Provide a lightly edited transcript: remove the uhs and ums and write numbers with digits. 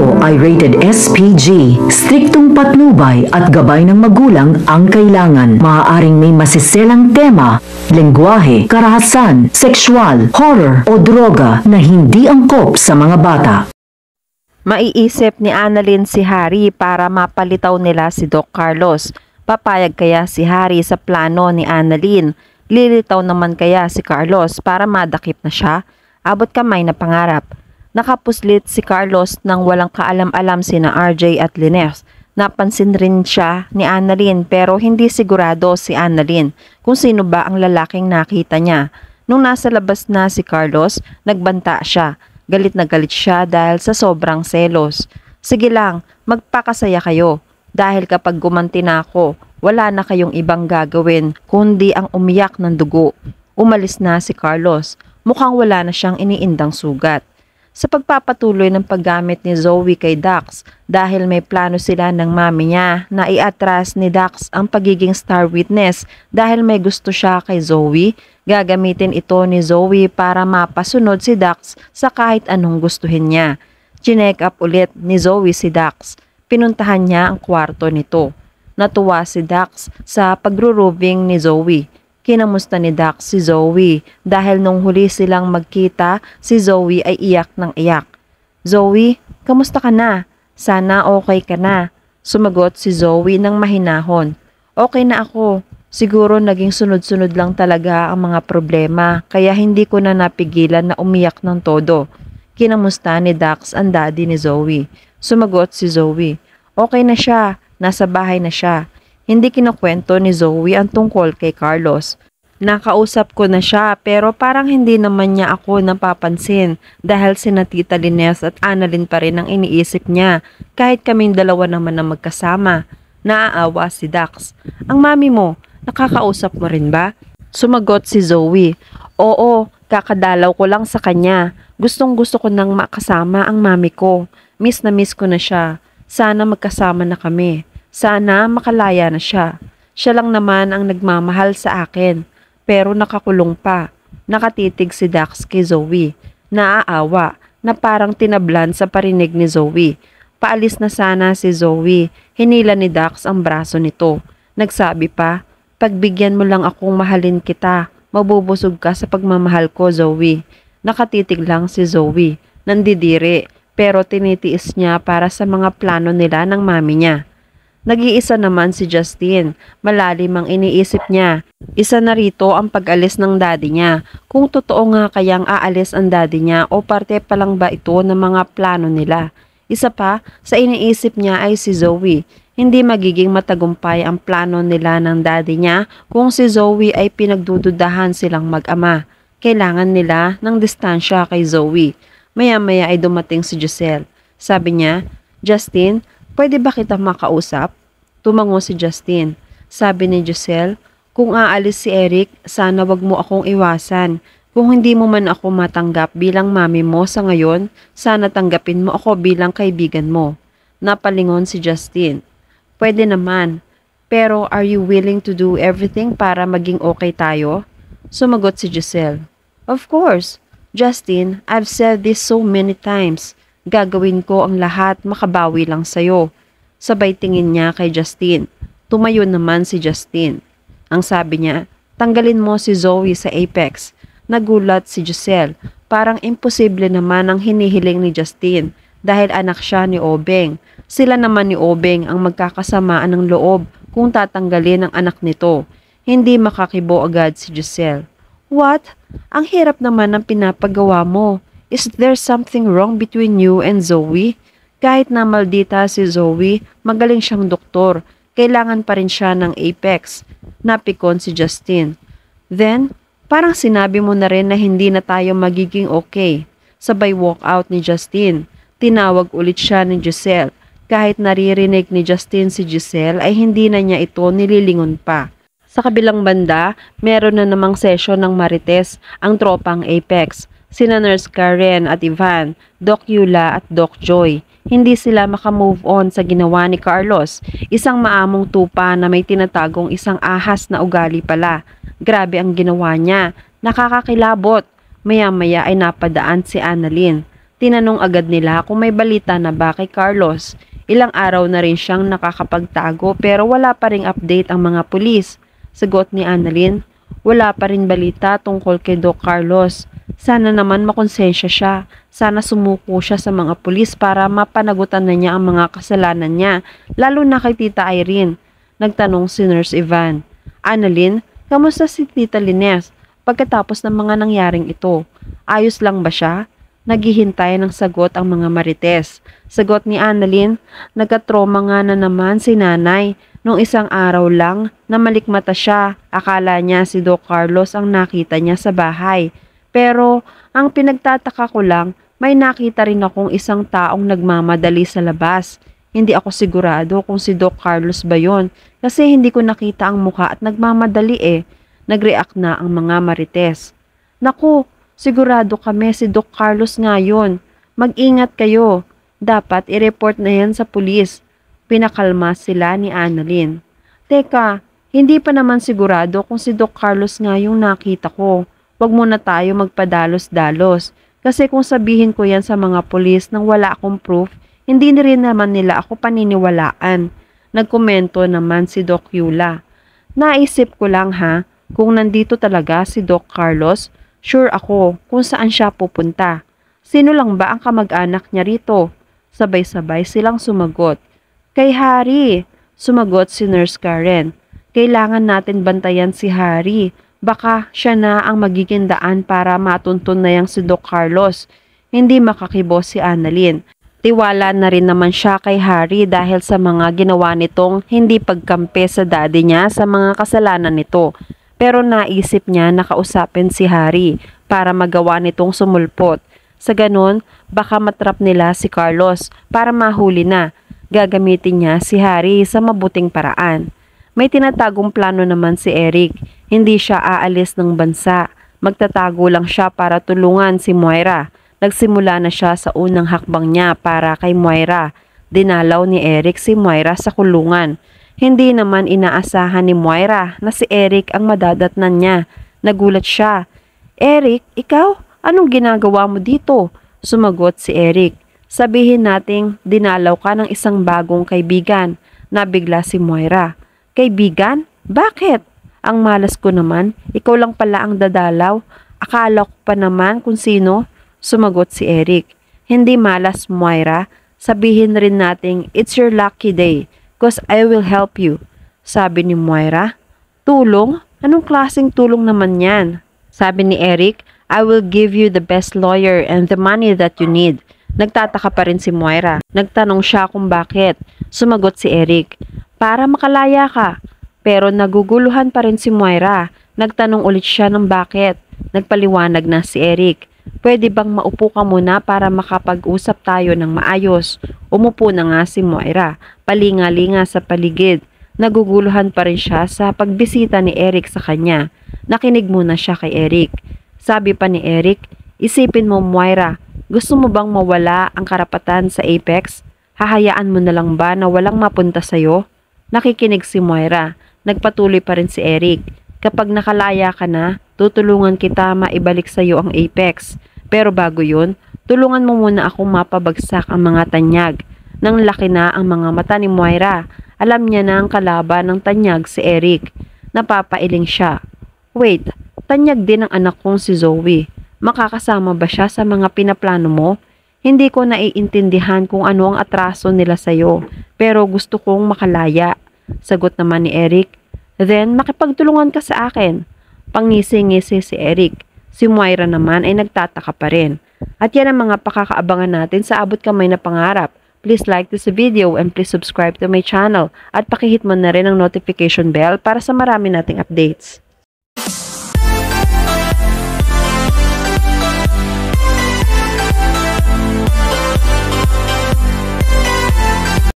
Ito ay rated SPG. Striktong patnubay at gabay ng magulang ang kailangan. Maaaring may masiselang tema, lengguwahe, karahasan, sexual, horror o droga na hindi angkop sa mga bata. Maiisip ni Annalyn si Harry para mapalitaw nila si Doc Carlos. Papayag kaya si Harry sa plano ni Annalyn? Lilitaw naman kaya si Carlos para madakip na siya? Abot kamay na pangarap. Nakapuslit si Carlos nang walang kaalam-alam sina RJ at Linnes. Napansin rin siya ni Annalyn pero hindi sigurado si Annalyn kung sino ba ang lalaking nakita niya. Nung nasa labas na si Carlos, nagbanta siya. Galit na galit siya dahil sa sobrang selos. Sige lang, magpakasaya kayo. Dahil kapag gumanti na ako, wala na kayong ibang gagawin kundi ang umiyak ng dugo. Umalis na si Carlos. Mukhang wala na siyang iniindang sugat. Sa pagpapatuloy ng paggamit ni Zoe kay Dax dahil may plano sila ng mami niya na iatras ni Dax ang pagiging star witness dahil may gusto siya kay Zoe, gagamitin ito ni Zoe para mapasunod si Dax sa kahit anong gustuhin niya. Chinek up ulit ni Zoe si Dax. Pinuntahan niya ang kwarto nito. Natuwa si Dax sa pagrurubing ni Zoe. Kinamusta ni Dax si Zoe dahil nung huli silang magkita, si Zoe ay iyak ng iyak. Zoe, kamusta ka na? Sana okay ka na. Sumagot si Zoe ng mahinahon. Okay na ako. Siguro naging sunod-sunod lang talaga ang mga problema kaya hindi ko na napigilan na umiyak ng todo. Kinamusta ni Dax ang daddy ni Zoe. Sumagot si Zoe. Okay na siya. Nasa bahay na siya. Hindi kinukwento ni Zoe ang tungkol kay Carlos. Nakausap ko na siya pero parang hindi naman niya ako napapansin dahil sina Tita Linnes at Annalyn pa rin ang iniisip niya kahit kaming dalawa naman na magkasama. Naaawa si Dax. Ang mami mo, nakakausap mo rin ba? Sumagot si Zoe. Oo, kakadalaw ko lang sa kanya. Gustong gusto ko nang makasama ang mami ko. Miss na miss ko na siya. Sana magkasama na kami. Sana makalaya na siya. Siya lang naman ang nagmamahal sa akin. Pero nakakulong pa. Nakatitig si Dax kay Zoe. Naaawa na parang tinablan sa parinig ni Zoe. Paalis na sana si Zoe. Hinila ni Dax ang braso nito. Nagsabi pa, pagbigyan mo lang akong mahalin kita. Mabubusog ka sa pagmamahal ko, Zoe. Nakatitig lang si Zoe. Nandidiri. Pero tinitiis niya para sa mga plano nila ng mami niya. Nag-iisa naman si Justin. Malalim ang iniisip niya. Isa na rito ang pag-alis ng daddy niya. Kung totoo nga kayang aalis ang daddy niya o parte pa lang ba ito ng mga plano nila. Isa pa sa iniisip niya ay si Zoe. Hindi magiging matagumpay ang plano nila ng daddy niya kung si Zoe ay pinagdududahan silang mag-ama. Kailangan nila ng distansya kay Zoe. Maya-maya ay dumating si Giselle. Sabi niya, Justin, pwede ba kita makausap? Tumango si Justin. Sabi ni Giselle, kung aalis si Eric, sana wag mo akong iwasan. Kung hindi mo man ako matanggap bilang mami mo sa ngayon, sana tanggapin mo ako bilang kaibigan mo. Napalingon si Justin. Pwede naman, pero are you willing to do everything para maging okay tayo? Sumagot si Giselle. Of course. Justin, I've said this so many times. Gagawin ko ang lahat makabawi lang sa'yo. Sabay tingin niya kay Justin. Tumayo naman si Justin. Ang sabi niya, tanggalin mo si Zoe sa Apex. Nagulat si Giselle. Parang imposible naman ang hinihiling ni Justin dahil anak siya ni Obeng. Sila naman ni Obeng ang magkakasamaan ng loob kung tatanggalin ang anak nito. Hindi makakibo agad si Giselle. What? Ang hirap naman ng pinapagawa mo. Is there something wrong between you and Zoe? Kahit na maldita si Zoe, magaling siyang doktor. Kailangan pa rin siya ng Apex. Napikon si Justin. Then, parang sinabi mo na rin na hindi na tayo magiging okay. Sabay walk out ni Justin. Tinawag ulit siya ni Giselle. Kahit naririnig ni Justin si Giselle ay hindi na niya ito nililingon pa. Sa kabilang banda, meron na namang session ng Marites, ang tropang Apex. Sina Nurse Karen at Ivan, Doc Yula at Doc Joy. Hindi sila makamove on sa ginawa ni Carlos. Isang maamong tupa na may tinatagong isang ahas na ugali pala. Grabe ang ginawa niya. Nakakakilabot. Maya-maya ay napadaan si Annalyn. Tinanong agad nila kung may balita na ba kay Carlos. Ilang araw na rin siyang nakakapagtago pero wala pa ring update ang mga pulis. Sagot ni Annalyn, wala pa rin balita tungkol kay Doc Carlos. Sana naman makonsensya siya. Sana sumuko siya sa mga pulis para mapanagutan na niya ang mga kasalanan niya, lalo na kay Tita Irene. Nagtanong si Nurse Ivan. Annalyn, kamusta si Tita Lines pagkatapos ng mga nangyaring ito? Ayos lang ba siya? Naghihintay ng sagot ang mga marites. Sagot ni Annalyn, nagkatroma nga na naman si nanay. Nung isang araw lang, namalikmata siya. Akala niya si Doc Carlos ang nakita niya sa bahay. Pero, ang pinagtataka ko lang, may nakita rin akong isang taong nagmamadali sa labas. Hindi ako sigurado kung si Doc Carlos ba yon kasi hindi ko nakita ang mukha at nagmamadali eh. Nag-react na ang mga marites. Naku, sigurado kami si Doc Carlos nga yun. Mag-ingat kayo. Dapat i-report na yan sa pulis. Pinakalma sila ni Annalyn. Teka, hindi pa naman sigurado kung si Doc Carlos nga yung nakita ko. Huwag muna tayo magpadalos-dalos. Kasi kung sabihin ko yan sa mga pulis nang wala akong proof, hindi rin naman nila ako paniniwalaan. Nagkomento naman si Doc Yula. Naisip ko lang ha, kung nandito talaga si Doc Carlos, sure ako kung saan siya pupunta. Sino lang ba ang kamag-anak niya rito? Sabay-sabay silang sumagot. Kay Harry, sumagot si Nurse Karen. Kailangan natin bantayan si Harry. Baka siya na ang magiging daan para matuntun na yang si Doc Carlos. Hindi makakibo si Annalyn. Tiwala na rin naman siya kay Harry dahil sa mga ginawa nitong hindi pagkampi sa daddy niya sa mga kasalanan nito. Pero naisip niya na kausapin si Harry para magawa nitong sumulpot. Sa ganon, baka matrap nila si Carlos para mahuli na. Gagamitin niya si Harry sa mabuting paraan. May tinatagong plano naman si Eric. Hindi siya aalis ng bansa. Magtatago lang siya para tulungan si Moira. Nagsimula na siya sa unang hakbang niya para kay Moira. Dinalaw ni Eric si Moira sa kulungan. Hindi naman inaasahan ni Moira na si Eric ang madadatnan niya. Nagulat siya. Eric, ikaw? Anong ginagawa mo dito? Sumagot si Eric. Sabihin nating dinalaw ka ng isang bagong kaibigan. Nabigla si Moira. Kaibigan? Bakit? Ang malas ko naman, ikaw lang pala ang dadalaw. Akala ko pa naman kung sino. Sumagot si Eric. Hindi malas, Moira. Sabihin rin nating it's your lucky day cause I will help you. Sabi ni Moira. Tulong? Anong klaseng tulong naman yan? Sabi ni Eric, I will give you the best lawyer and the money that you need. Nagtataka pa rin si Moira. Nagtanong siya kung bakit. Sumagot si Eric. Para makalaya ka. Pero naguguluhan pa rin si Moira. Nagtanong ulit siya ng bakit. Nagpaliwanag na si Eric. Pwede bang maupo ka muna para makapag-usap tayo ng maayos? Umupo na nga si Moira. Palinga-linga sa paligid. Naguguluhan pa rin siya sa pagbisita ni Eric sa kanya. Nakinig muna siya kay Eric. Sabi pa ni Eric, isipin mo Moira, gusto mo bang mawala ang karapatan sa Apex? Hahayaan mo na lang ba na walang mapunta sa'yo? Nakikinig si Moira. Nagpatuloy pa rin si Eric. Kapag nakalaya ka na, tutulungan kita maibalik sa iyo ang Apex. Pero bago yun, tulungan mo muna akong mapabagsak ang mga tanyag. Nang laki na ang mga mata ni Moira, alam niya na ang kalaban ng tanyag si Eric. Napapailing siya. Wait, tanyag din ang anak kong si Zoe. Makakasama ba siya sa mga pinaplano mo? Hindi ko naiintindihan kung ano ang atraso nila sa'yo, pero gusto kong makalaya. Sagot naman ni Eric. Then, makipagtulungan ka sa akin. Pangisi-ngisi si Eric. Si Moira naman ay nagtataka pa rin. At yan ang mga pakakaabangan natin sa Abot Kamay na Pangarap. Please like this video and please subscribe to my channel. At pakihit mo na rin ang notification bell para sa marami nating updates.